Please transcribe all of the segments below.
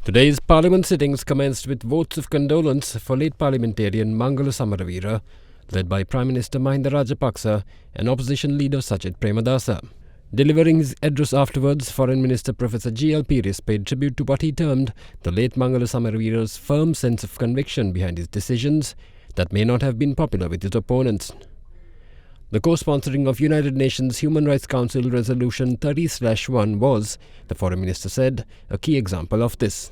Today's Parliament sittings commenced with votes of condolence for late parliamentarian Mangala Samaraweera, led by Prime Minister Mahinda Rajapaksa and opposition leader Sachit Premadasa. Delivering his address afterwards, Foreign Minister Professor G.L. Pires paid tribute to what he termed the late Mangala Samaraweera's firm sense of conviction behind his decisions that may not have been popular with his opponents. The co-sponsoring of United Nations Human Rights Council Resolution 30/1 was, the Foreign Minister said, a key example of this.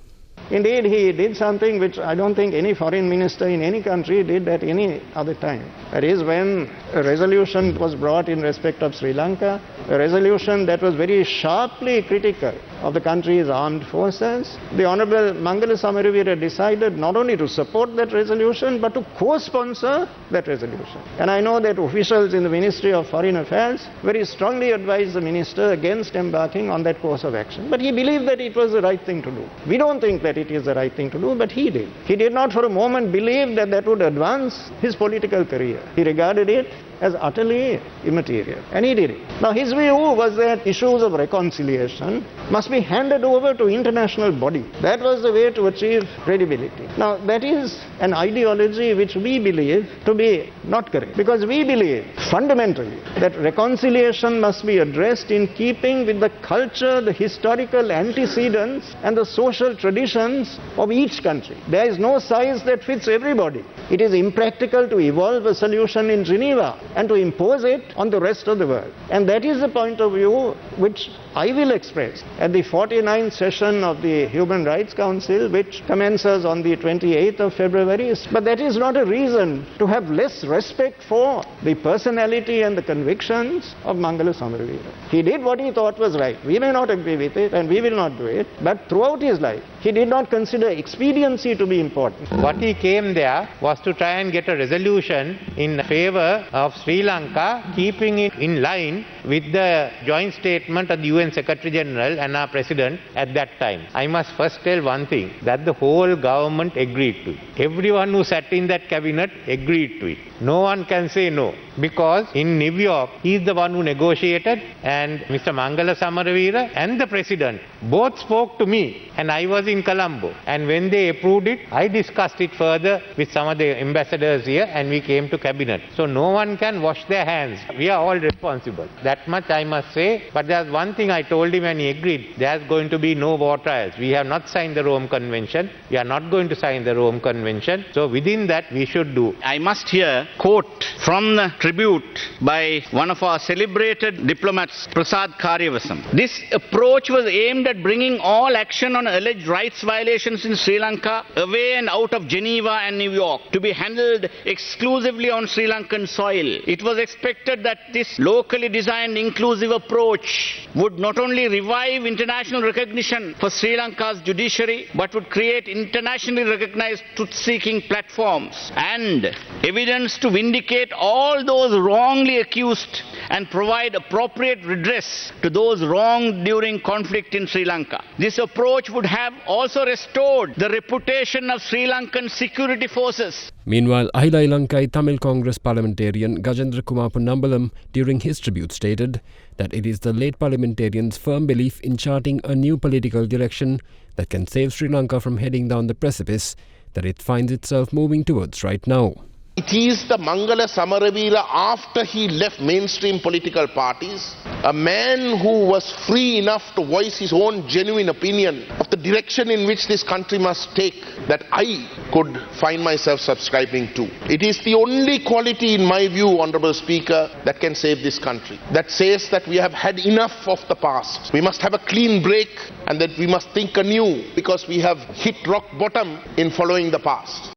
Indeed, he did something which I don't think any foreign minister in any country did at any other time. That is, when a resolution was brought in respect of Sri Lanka, a resolution that was very sharply critical of the country's armed forces, the Honourable Mangala Samaraweera decided not only to support that resolution but to co-sponsor that resolution. And I know that officials in the Ministry of Foreign Affairs very strongly advised the minister against embarking on that course of action. But he believed that it was the right thing to do. We don't think that it is the right thing to do, but he did. He did not for a moment believe that that would advance his political career. He regarded it as utterly immaterial, and he did it. Now, his view was that issues of reconciliation must be handed over to international bodies. That was the way to achieve credibility. Now, that is an ideology which we believe to be not correct, because we believe fundamentally that reconciliation must be addressed in keeping with the culture, the historical antecedents and the social traditions of each country. There is no size that fits everybody. It is impractical to evolve a solution in Geneva and to impose it on the rest of the world. And that is the point of view which I will express at the 49th session of the Human Rights Council, which commences on the 28th of February. But that is not a reason to have less respect for the personality and the convictions of Mangala Samaraweera. He did what he thought was right. We may not agree with it and we will not do it, but throughout his life, he did not consider expediency to be important. What he came there was to try and get a resolution in favor of Sri Lanka, keeping it in line with the joint statement of the UN Secretary General and our President at that time. I must first tell one thing, that the whole government agreed to it. Everyone who sat in that cabinet agreed to it. No one can say no, because in New York, he is the one who negotiated, and Mr. Mangala Samaraweera and the President both spoke to me, and I was in Colombo. And when they approved it, I discussed it further with some of the ambassadors here, and we came to cabinet. So no one can wash their hands. We are all responsible. That much I must say. But there's one thing I told him and he agreed. There's going to be no war trials. We have not signed the Rome Convention. We are not going to sign the Rome Convention. So within that, we should do. I must here quote from the tribute by one of our celebrated diplomats, Prasad Karyavasam. This approach was aimed at bringing all action on alleged rights violations in Sri Lanka away and out of Geneva and New York to be handled exclusively on Sri Lankan soil. It was expected that this locally designed inclusive approach would not only revive international recognition for Sri Lanka's judiciary, but would create internationally recognized truth-seeking platforms and evidence to vindicate all those wrongly accused and provide appropriate redress to those wronged during conflict in Sri Lanka. This approach would have also restored the reputation of Sri Lankan security forces. Meanwhile, Ahila Lankai Tamil Congress parliamentarian Gajendra Kumar Ponnambalam during his tribute stated that it is the late parliamentarian's firm belief in charting a new political direction that can save Sri Lanka from heading down the precipice that it finds itself moving towards right now. It is the Mangala Samaraweera after he left mainstream political parties, a man who was free enough to voice his own genuine opinion of the direction in which this country must take, that I could find myself subscribing to. It is the only quality, in my view, Honourable Speaker, that can save this country. That says that we have had enough of the past. We must have a clean break and that we must think anew, because we have hit rock bottom in following the past.